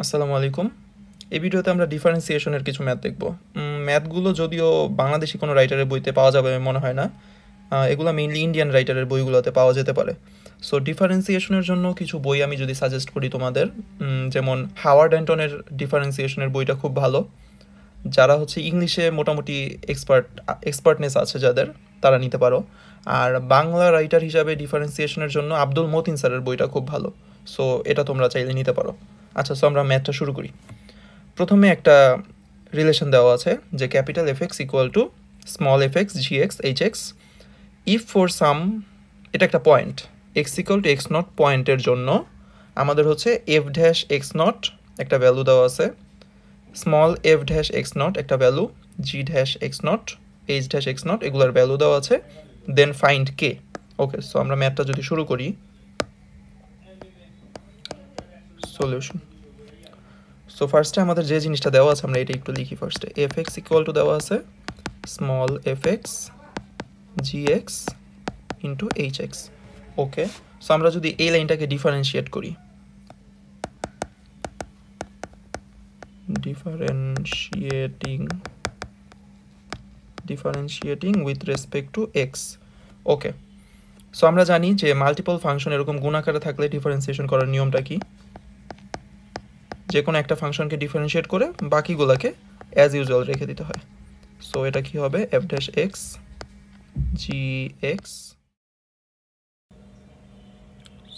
আসসালামু আলাইকুম। এই ভিডিওতে আমরা ডিফারেন্সিয়েশনের কিছু ম্যাথ দেখব। ম্যাথগুলো যদিও বাংলাদেশি কোনো রাইটারের বইতে পাওয়া যাবে মনে হয় না, এগুলো মেইনলি ইন্ডিয়ান রাইটারের বইগুলোতে পাওয়া যেতে পারে। সো ডিফারেন্সিয়েশনের জন্য কিছু বই আমি যদি সাজেস্ট করি তোমাদের, যেমন হাওয়ার্ড অ্যান্টনের ডিফারেন্সিয়েশনের বইটা খুব ভালো। যারা হচ্ছে ইংলিশে মোটামুটি এক্সপার্টনেস আছে যাদের, তারা নিতে পারো। আর বাংলা রাইটার হিসাবে ডিফারেন্সিয়েশনের জন্য আব্দুল মতিন স্যারের বইটা খুব ভালো। সো এটা তোমরা চাইলে নিতে পারো। আচ্ছা, সো আমরা ম্যাথটা শুরু করি। প্রথমে একটা রিলেশন দেওয়া আছে যে capital F X equal to small F X G X H X if for some, এটা একটা point, X equal to X not পয়েন্টের জন্য আমাদের হচ্ছে এফ ড্যাশ এক্স নট একটা ভ্যালু দেওয়া আছে, small F dash X not একটা value, G dash X not, H dash X not এগুলোর ভ্যালু দেওয়া আছে, দেন ফাইন্ড কে। ওকে, সো আমরা ম্যাথটা যদি শুরু করি, সলিউশন। সো ফার্স্টে আমাদের যে জিনিসটা দেওয়া আছে আমরা এটা একটু লিখি। ফার্স্টে এফ এক্স ইকুয়াল টু দেওয়া আছে small F X G x into H x. ওকে, সো আমরা যদি এই লাইনটাকে ডিফারেন্সিয়েট করি, differentiating with respect to x. Okay, so আমরা জানি যে মাল্টিপল ফাংশন এরকম গুণাকারে থাকলে ডিফারেন্সিয়েশন করার নিয়মটা কি, যে কোনো একটা ফাংশনকে ডিফারেন্সিয়েট করে বাকিগুলোকে অ্যাজ ইউজুয়াল রেখে দিতে হয়। সো এটা কি হবে, F dash x G x,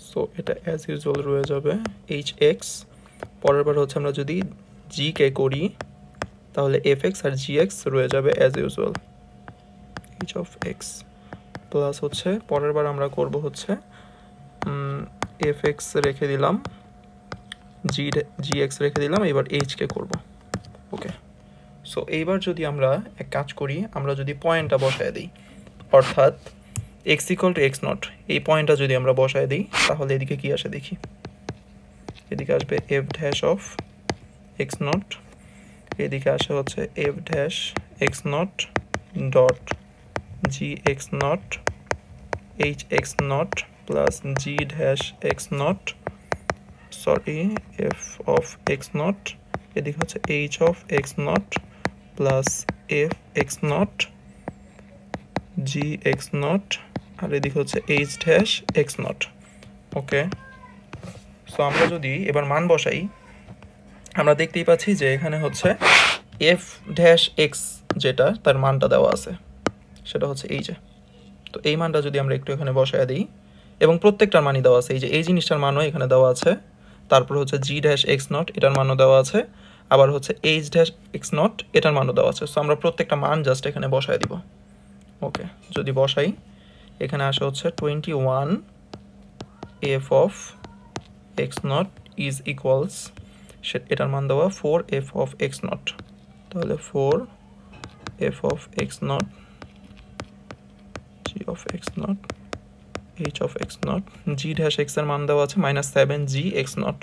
so এটা অ্যাজ ইউজুয়াল রয়ে যাবে এইচ এক্স। পরের বার হচ্ছে আমরা যদি জি কে করি তাহলে এফ এক্স আর জি এক্স রয়ে যাবে as usual H of x, plus হচ্ছে পরের বার আমরা করব হচ্ছে এফ এক্স রেখে দিলাম, জি এক্স রেখে দিলাম, এবার এইচকে করব। ওকে, সো এইবার যদি আমরা এক কাজ করি, আমরা যদি পয়েন্টটা বসায় দিই, অর্থাৎ x equal to X not এই পয়েন্টটা যদি আমরা বসায় দিই তাহলে এদিকে কি আসে দেখি, এদিকে আসবে F dash of X not, এদিকে আসে হচ্ছে F dash X not dot G X not H X not plus G dash X not, sorry F of X not, এদিকে হচ্ছে H of X not plus F X not G X not, আর এদিকে হচ্ছে H dash X not. Okay, so আমরা যদি এবার মান বসাই আমরা দেখতেই পাচ্ছি যে এখানে হচ্ছে এফ ড্যাশ এক্স যেটা তার মানটা দেওয়া আছে সেটা হচ্ছে এই যে, তো এই মানটা যদি আমরা একটু এখানে বসায় দিই, এবং প্রত্যেকটার মানই দেওয়া আছে, এই যে এই জিনিসটার মানও এখানে দেওয়া আছে, তারপর হচ্ছে জি ড্যাশ এক্স নট এটার মানও দেওয়া আছে, আবার হচ্ছে এইচ ড্যাশ এক্স নট এটার মানও দেওয়া আছে। সো আমরা প্রত্যেকটা মান জাস্ট এখানে বসায় দিব। ওকে, যদি বসাই এখানে আসে হচ্ছে 21 F of X not is equals, এটার মান দেওয়া 4 এফ অফ এক্স নট, তাহলে 4 F of X not G of X not H of X not, G dash X এর মান দেওয়া আছে -7 G X not,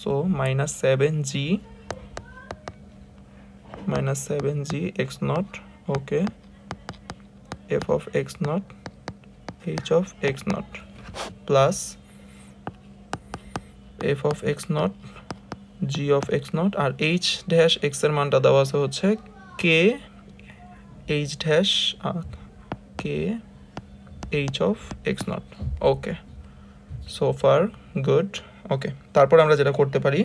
so -7 G X not. Okay, F of X not H of X not plus F of X not G of X not, আর H dash X এর মানটা দেওয়া আছে হচ্ছে K H dash K H of X not. Okay, so fur good. ওকে, তারপর আমরা যেটা করতে পারি,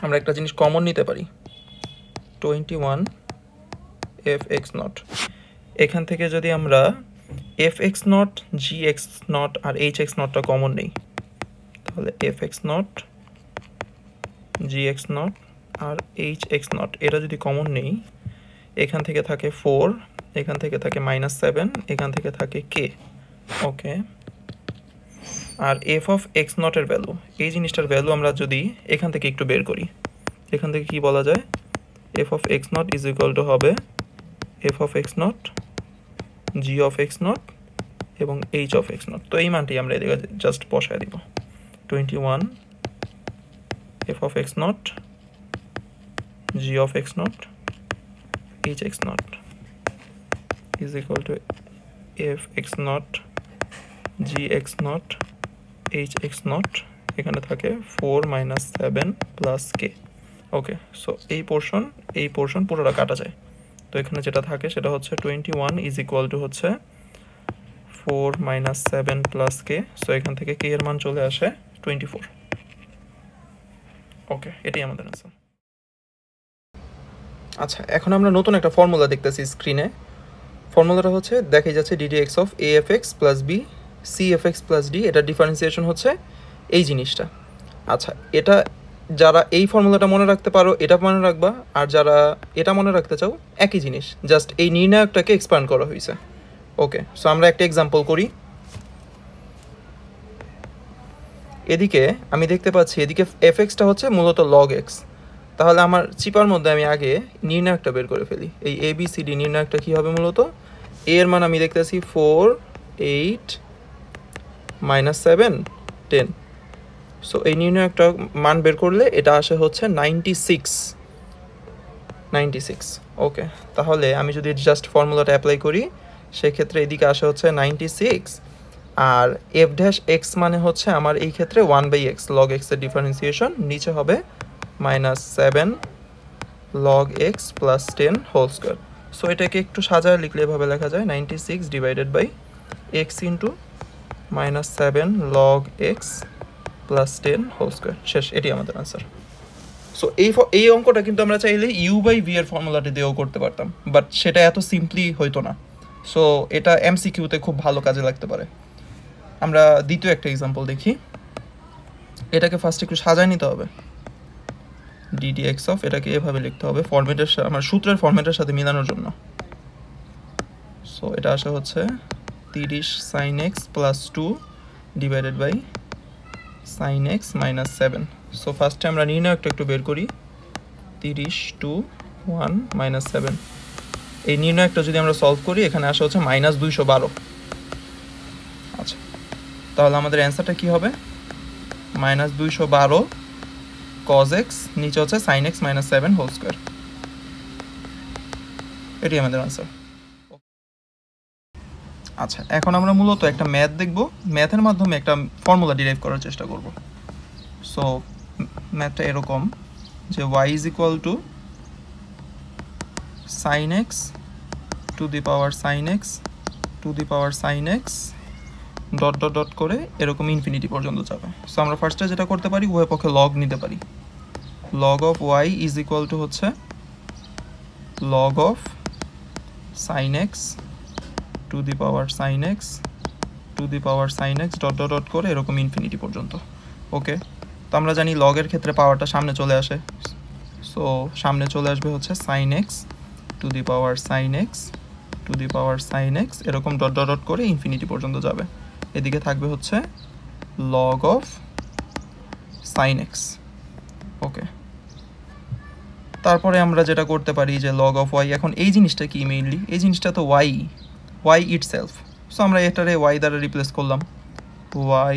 আমরা একটা জিনিস কমন নিতে পারি, 21 এফ এক্স নট, এখান থেকে যদি আমরা F X not G X not আর এইচ এক্স নটটা কমন নেই, তাহলে F X not G X not আর এইচ এক্স নট এটা যদি কমন নেই, এখান থেকে থাকে 4, এখান থেকে থাকে -7, এখান থেকে থাকে কে। ওকে, আর এফ অফ এক্স নটের ভ্যালু, এই জিনিসটার ভ্যালু আমরা যদি এখান থেকে একটু বের করি, এখান থেকে কি বলা যায়, F of X not is equal to হবে F of X not G of X not এবং এইচ অফ এক্স নট। তো এই মানটি আমরা এদিকে জাস্ট বসায় দিব, 21 F of X not G of X not H X not is equal to F X not G X not H X not এখানে থাকে 4 minus 7 plus K. Okay, so এই পোর্শন পুরোটা কাটা যায়। তো এখানে যেটা থাকে সেটা হচ্ছে 21 ইজ ইকুয়াল টু হচ্ছে 4 মাইনাস 7 প্লাস কে। সো এখান থেকে কে এর মান চলে আসে 24। ওকে, এটাই আমাদের আনসার। আচ্ছা, এখন আমরা নতুন একটা ফর্মুলা দেখতেছি স্ক্রিনে। ফর্মুলাটা হচ্ছে দেখাই যাচ্ছে ddx of afx plus B cfx plus D, এটা ডিফারেন্সিয়েশন হচ্ছে এই জিনিসটা। আচ্ছা, এটা যারা এই ফর্মুলাটা মনে রাখতে পারো এটা মনে রাখবা, আর যারা এটা মনে রাখতে চাও একই জিনিস, জাস্ট এই নির্ণায়কটাকে এক্সপ্যান্ড করা হয়েছে। ওকে, সো আমরা একটা এক্সাম্পল করি। এদিকে আমি দেখতে পাচ্ছি এদিকে এফএক্সটা হচ্ছে মূলত লগ এক্স। তাহলে আমার চিপার মধ্যে আমি আগে নির্ণায়কটা বের করে ফেলি। এই এবিসিডি নির্ণায়কটা কী হবে মূলত, এ এর মান আমি দেখতেছি 4 8 মাইনাস 7 10। সো এই নির্ণায়কটা মান বের করলে এটা আসে হচ্ছে 96। ওকে, তাহলে আমি যদি জাস্ট ফর্মুলাটা অ্যাপ্লাই করি সেক্ষেত্রে এদিকে আসে হচ্ছে 96, আর এফ ড্যাশ এক্স মানে হচ্ছে আমার এই ক্ষেত্রে 1/x লগ এক্সের ডিফারেন্সিয়েশন, নিচে হবে minus 7 log X plus 10 whole square. So এটাকে একটু সাজায় লিখলে এভাবে লেখা যায় 96 divided by X into minus 7 log X plus 10 whole square. শেষ, এটি আমাদের আনসার। সো এই অঙ্কটা কিন্তু আমরা চাইলে ইউ বাই ভি এর ফর্মুলাটি দিয়েও করতে পারতাম, বাট সেটা এত সিম্পলি হইতো না। সো এটা এমসিকিউতে খুব ভালো কাজে লাগতে পারে। আমরা দ্বিতীয় একটা এক্সাম্পল দেখি। এটাকে ফার্স্ট একটু সাজায় নিতে হবে। ddx অফ এটাকে এভাবে লিখতে হবে ফরম্যাটের আমার সূত্রের ফরম্যাটের সাথে মিলানোর জন্য। সো এটা আসে হচ্ছে 30 sin x plus 2 divided by sin x minus 7। So ফার্স্টে আমরা নির্ণায়কটা একটু বের করি। 30 2 1 মাইনাস 7। এই নির্ণায়কটা যদি আমরা সলভ করি এখানে আসে হচ্ছে মাইনাস 212। আচ্ছা, তাহলে আমাদের অ্যান্সারটা কি হবে, মাইনাস 212 cos x নিচে হচ্ছে sin x minus 7 whole square. এটি আমাদের আনসার। আচ্ছা, এখন আমরা মূলত একটা ম্যাথ দেখব, ম্যাথের মাধ্যমে একটা ফর্মুলা ডিরাইভ করার চেষ্টা করব। সো ম্যাথটা এরকম যে y is equal two sin x to the power sin x to the power sin x dot dot dot করে এরকম ইনফিনিটি পর্যন্ত যাবে। সো আমরা ফার্স্টে যেটা করতে পারি উভয় পক্ষে লগ নিতে পারি। Log of y is equal to হচ্ছে log of sin x to the power sin x to the power sin x dot dot dot করে এরকম ইনফিনিটি পর্যন্ত। ওকে, তো আমরা জানি লগের ক্ষেত্রে পাওয়ারটা সামনে চলে আসে। সো সামনে চলে আসবে হচ্ছে sin x to the power sin x to the power sin x এরকম ডট ডট ডট করে ইনফিনিটি পর্যন্ত যাবে। এদিকে থাকবে হচ্ছে লগ অফ sin x। ওকে, তারপরে আমরা যেটা করতে পারি যে লগ অফ y, এখন এই জিনিসটা কি মেইনলি, এই জিনিসটা তো y ইটসেলফ। সো আমরা এটারে y দ্বারা রিপ্লেস করলাম, y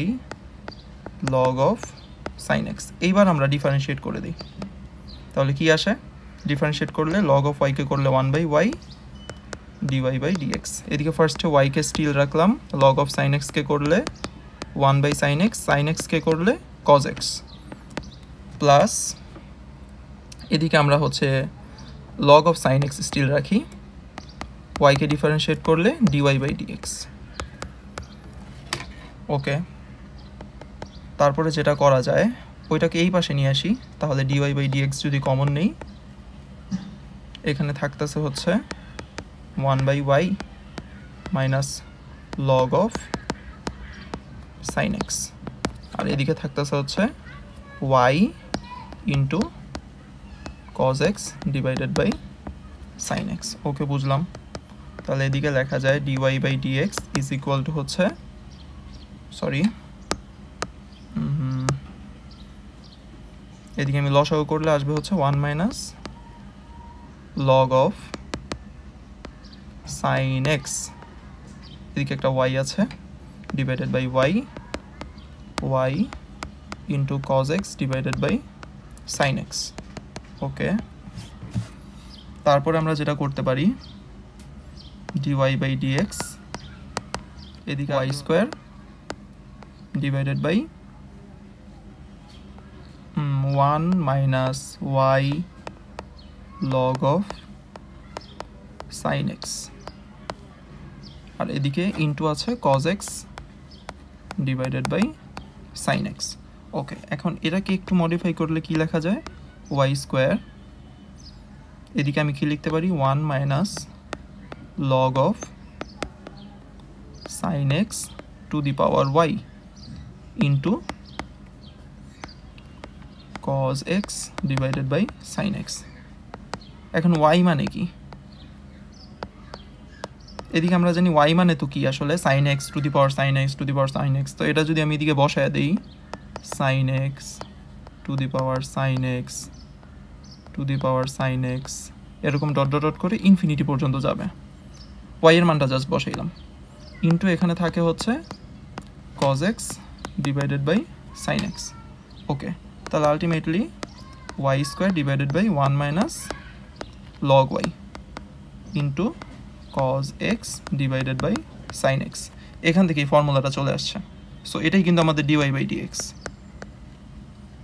log of sin x। এইবার আমরা ডিফারেন্সিয়েট করে দিই, তাহলে কি আসে, ডিফারেন্সিয়েট করলে লগ অফ y কে করলে 1/y dy বাই dx। এদিকে ফার্স্টে y কে স্টিল রাখলাম, লগ অফ sin x কে করলে 1/sin x, sin x কে করলে cos x, প্লাস এদিকে আমরা হচ্ছে log of sin x still রাখি, y কে ডিফারেন্সিয়েট করলে dy বাই dx। ওকে, তারপরে যেটা করা যায় ওইটাকে এই পাশে নিয়ে আসি, তাহলে dy বাই dx যদি কমন নেই এখানে থাকতেছে হচ্ছে 1/y minus log of sin x, আর এদিকে থাকতেছে হচ্ছে y into cos x divided by sin x। Okay, বুঝলাম। তাহলে এদিকে লেখা যায় dy by dx is equal to হচ্ছে, সরি এদিকে আমি লসাগু করলে আসবে হচ্ছে 1 minus log of sin x, এদিকে একটা y আছে divided by y into cos x divided by sin x। ওকে, তারপরে আমরা যেটা করতে পারি dy বাই dx এদিকে y square divided by 1 minus Y log of sine X, আর এদিকে ইন্টু আছে cos X divided by sine X. Okay, এখন এটাকে একটু মডিফাই করলে কি লেখা যায়, ওয়াই স্কোয়ার, এদিকে আমি কি লিখতে পারি 1 minus log of sine X to the power Y into cos x divided by sin x। এখন y মানে কি, এদিকে আমরা জানি y মানে তো কি আসলে sin x to the power sin x to the power sin x, তো এটা যদি আমি এদিকে বসায় দেই sin x to the power sin x to the power sin x, এরকম ডট ডট ডট করে ইনফিনিটি পর্যন্ত যাবে। y এর মানটা জাস্ট বসাইলাম, ইন্টু এখানে থাকে হচ্ছে cos x divided by sin x। Okay, তাহলে ultimately Y square divided by 1 minus log Y into cos X divided by sine X, এখান থেকে এই ফর্মুলাটা চলে আসছে। সো এটাই কিন্তু আমাদের ডিওয়াই বাই ডিএক্স।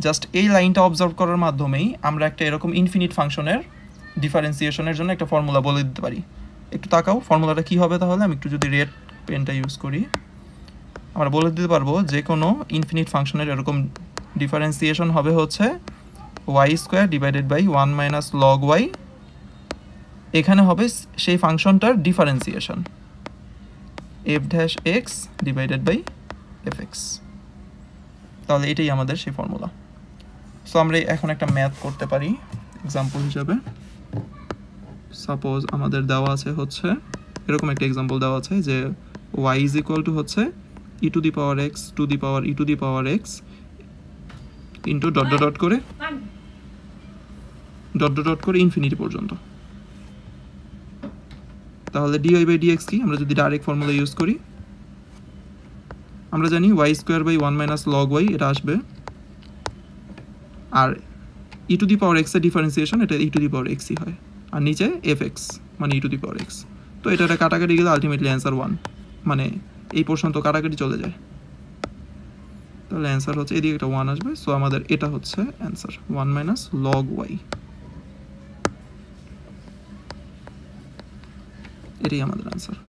জাস্ট এই লাইনটা অবজার্ভ করার মাধ্যমেই আমরা একটা এরকম ইনফিনিট ফাংশনের ডিফারেন্সিয়েশনের জন্য একটা ফর্মুলা বলে দিতে পারি। একটু তাকাও ফর্মুলাটা কী হবে তাহলে, আমি একটু যদি রেড পেনটা ইউজ করি, আমরা বলে দিতে পারবো যে কোনো ইনফিনিট ফাংশনের এরকম ডিফারেন্সিয়েশন হবে হচ্ছে Y square divided by 1 minus log Y, এখানে হবে সেই ফাংশনটার differentiation F dash X divided by F X. তাহলে এটাই আমাদের সেই ফর্মুলা। সো আমরা এখন একটা ম্যাথ করতে পারি এক্সাম্পল হিসাবে। সাপোজ আমাদের দেওয়া আছে হচ্ছে এরকম একটা এক্সাম্পল দেওয়া আছে যে ওয়াই ইজ ইকুয়াল টু হচ্ছে E to the power X to the power E to the power X into dot dot dot করে ইনফিনিটি পর্যন্ত। তাহলে ডিওয়াই বাই ডিএক্স কি, আমরা যদি ডাইরেক্ট ফর্মুলা ইউজ করি, আমরা জানি y square by 1 minus log y এটা আসবে, আর e to the power x এর ডিফারেন্সিয়েশন এটা ই টু দি পাওয়ার এক্সই হয়, আর নিচে এফ এক্স মানে ই টু দি পাওয়ার এক্স। তো এটা কাটাকাটি গেলে আলটিমেটলি অ্যান্সার 1, মানে এই পোর্শন তো কাটাকাটি চলে যায়, তাহলে অ্যান্সার হচ্ছে এদিকে একটা 1 আসবে। সো আমাদের এটা হচ্ছে অ্যান্সার 1 মাইনাস লগ ওয়াই, এটাই আমাদের অ্যান্সার।